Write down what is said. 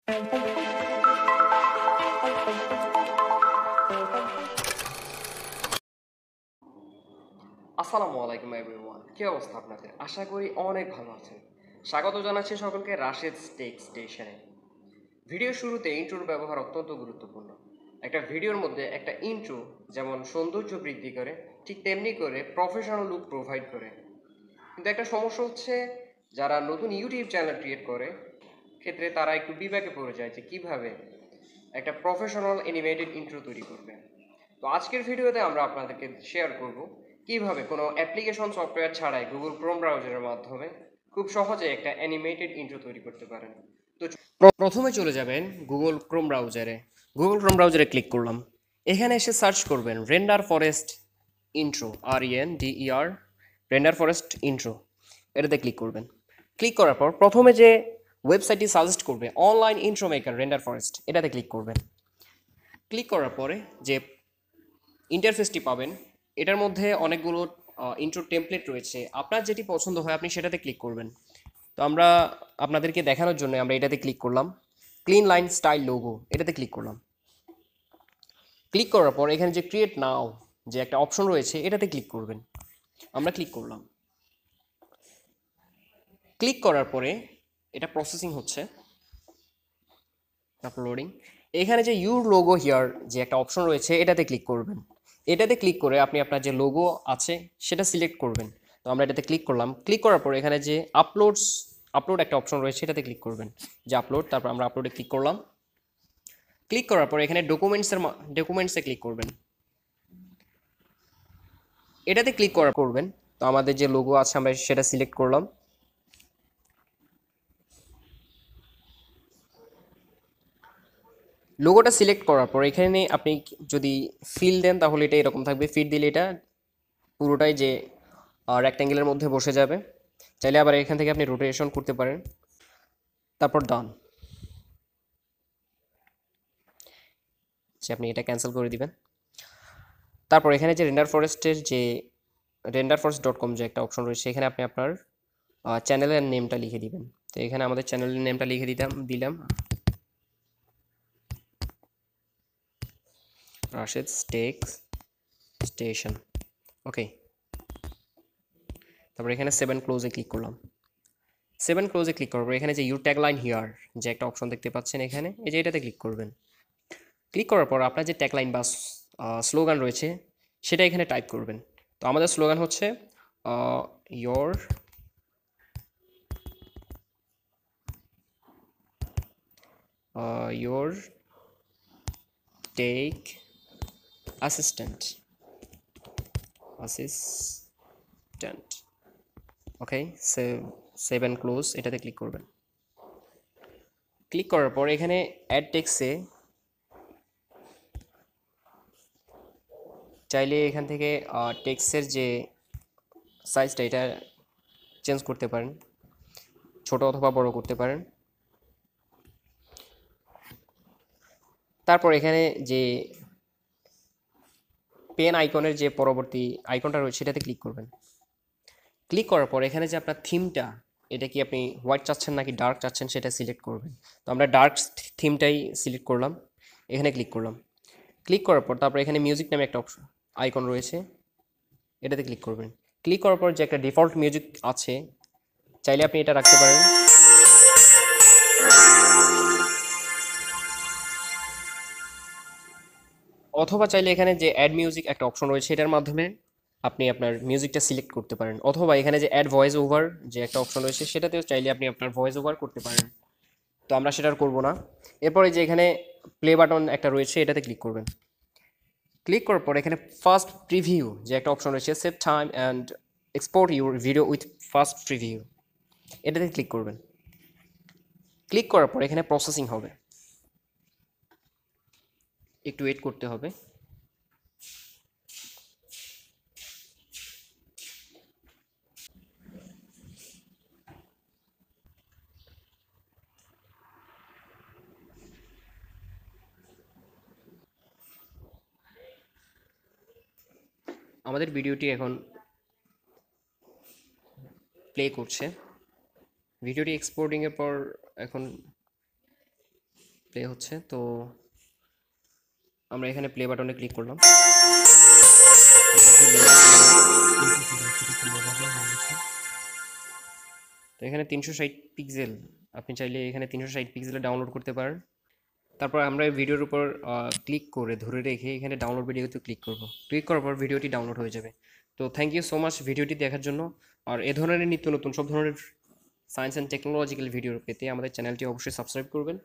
আসসালামু আলাইকুম এভরিওয়ান, কি অবস্থা আপনাদের? আশা করি অনেক ভালো আছেন। স্বাগত জানাচ্ছি সকলকে রাশেদ টেক স্টেশনে। ভিডিও শুরুতে ইন্ট্রোর ব্যবহার অত্যন্ত গুরুত্বপূর্ণ। একটা ভিডিওর মধ্যে একটা ইন্ট্রো যেমন সৌন্দর্য বৃদ্ধি করে, ঠিক তেমনি করে প্রফেশনাল লুক প্রোভাইড করে। কিন্তু একটা সমস্যা হচ্ছে, যারা নতুন ইউটিউব চ্যানেল ক্রিয়েট করে ক্ষেত্রে তারা একটু বিপাকে পড়ে যায় যে কিভাবে একটা প্রফেশনাল অ্যানিমেটেড ইন্ট্রো তৈরি করবে। তো আজকের ভিডিওতে আমরা আপনাদেরকে শেয়ার করব কিভাবে কোনো অ্যাপ্লিকেশন সফটওয়্যার ছাড়াই গুগল ক্রোম ব্রাউজারের মাধ্যমে খুব সহজে একটা অ্যানিমেটেড ইন্ট্রো তৈরি করতে পারেন। তো প্রথমে চলে যাবেন গুগল ক্রোম ব্রাউজারে। গুগল ক্রোম ব্রাউজারে ক্লিক করলাম। এখানে এসে সার্চ করবেন render forest intro, RENDER, render forest intro. এটাতে ক্লিক করবেন। ক্লিক করার পর প্রথমে যে ওয়েবসাইটটি সাজেস্ট করবে online intro maker render forest, এটাতে ক্লিক করবেন। ক্লিক করার পরে যে ইন্টারফেসটি পাবেন, এটার মধ্যে অনেকগুলো ইন্ট্রো টেমপ্লেট রয়েছে। আপনার যেটি পছন্দ হয় আপনি সেটাতে ক্লিক করবেন। তো আমরা আপনাদেরকে দেখানোর জন্য আমরা এটাতে ক্লিক করলাম। ক্লিন লাইন স্টাইল লোগো, এটাতে ক্লিক করলাম। ক্লিক করার পর এখানে যে ক্রিয়েট নাও যে একটা অপশন রয়েছে এটাতে ক্লিক করবেন। আমরা ক্লিক করলাম। ক্লিক করার পরে এটা প্রসেসিং হচ্ছে, আপলোডিং। এখানে যে ইউর লোগো হিয়ার যে একটা অপশন রয়েছে এটাতে ক্লিক করবেন। এটাতে ক্লিক করে আপনি আপনার যে লোগো আছে সেটা সিলেক্ট করবেন। তো আমরা এটাতে ক্লিক করলাম। ক্লিক করার পর এখানে যে আপলোড একটা অপশন রয়েছে এটাতে ক্লিক করবেন, যে আপলোড। তারপর আমরা আপলোডে ক্লিক করলাম। ক্লিক করার পর এখানে ডকুমেন্টসে ক্লিক করবেন। এটাতে ক্লিক করবেন। তো আমাদের যে লোগো আছে আমরা সেটা সিলেক্ট করলাম। লোগোটা সিলেক্ট করার পর এখানে আপনি যদি ফিল দেন তাহলে এটা এরকম থাকবে। ফিট দিলে এটা পুরোটাই যে রেক্ট্যাঙ্গেলের মধ্যে বসে যাবে। চাইলে আবার এখান থেকে আপনি রোটেশন করতে পারেন। তারপর ডান, যে আপনি এটা ক্যান্সেল করে দিবেন। তারপর এখানে যে renderforest.com যে একটা অপশন রয়েছে এখানে আপনি আপনার চ্যানেলের নেমটা লিখে দিবেন। তো এখানে আমাদের চ্যানেলের নেমটা লিখে দিলাম রাশেদ টেক স্টেশন। ওকে। তারপর এখানে 7 ক্লোজে ক্লিক করলাম। 7 ক্লোজে ক্লিক করার পর এখানে যে ইউর ট্যাগলাইন হিয়ার যে একটা অপশন দেখতে পাচ্ছেন এখানে, এই যে এটাতে ক্লিক করবেন। ক্লিক করার পর আপনার যে ট্যাগলাইন বা স্লোগান রয়েছে সেটা এখানে টাইপ করবেন। তো আমাদের স্লোগান হচ্ছে your your tech assistant. Okay. Save and close এটাতে ক্লিক করবেন। ক্লিক করার পর এখানে অ্যাড টেক্সে চাইলে এখান থেকে টেক্সের যে সাইজটা এটা চেঞ্জ করতে পারেন, ছোট অথবা বড় করতে পারেন। তারপর এখানে যে পেন আইকনের যে পরবর্তী আইকনটা রয়েছে সেটাতে ক্লিক করবেন। ক্লিক করার পর এখানে যে আপনার থিমটা, এটা কি আপনি হোয়াইট চাচ্ছেন নাকি ডার্ক চাচ্ছেন সেটা সিলেক্ট করবেন। তো আমরা ডার্ক থিমটাই সিলেক্ট করলাম। এখানে ক্লিক করলাম। ক্লিক করার পর তারপর এখানে মিউজিক নামে একটা অপশন আইকন রয়েছে, এটাতে ক্লিক করবেন। ক্লিক করার পর যে একটা ডিফল্ট মিউজিক আছে চাইলে আপনি এটা রাখতে পারেন। অথবা চাইলে এখানে যে অ্যাড মিউজিক একটা অপশন রয়েছে এটার মাধ্যমে আপনি আপনার মিউজিকটা সিলেক্ট করতে পারেন। অথবা এখানে যে অ্যাড ভয়েস ওভার যে একটা অপশন রয়েছে সেটাতেও চাইলে আপনি আপনার ভয়েস ওভার করতে পারেন। তো আমরা সেটা আর করবো না। এরপরে যে এখানে প্লে বাটন একটা রয়েছে এটাতে ক্লিক করবেন। ক্লিক করার পর এখানে ফার্স্ট প্রিভিউ যে একটা অপশন রয়েছে, save time and export your video with first preview, এটাতে ক্লিক করবেন। ক্লিক করার পর এখানে প্রসেসিং হবে, একটু ওয়েট করতে হবে। আমাদের ভিডিওটি এখন প্লে করছে। ভিডিওটি এক্সপোর্টিংয়ের পর এখন প্লে হচ্ছে। তো আমরা এখানে প্লে বাটনে ক্লিক করলাম। তো এখানে 360 পিক্সেল, আপনি চাইলে এখানে 360 পিক্সেলে ডাউনলোড করতে পারেন। তারপর আমরা এই ভিডিওর উপর ক্লিক করে ধরে রেখে এখানে ডাউনলোড ভিডিওতে ক্লিক করব। ক্লিক করার পর ভিডিওটি ডাউনলোড হয়ে যাবে। তো থ্যাংক ইউ সো মাচ ভিডিওটি দেখার জন্য। আর এ ধরনের নিত্য নতুন সব ধরনের সায়েন্স অ্যান্ড টেকনোলজিক্যাল ভিডিও পেতে আমাদের চ্যানেলটি অবশ্যই সাবস্ক্রাইব করবেন।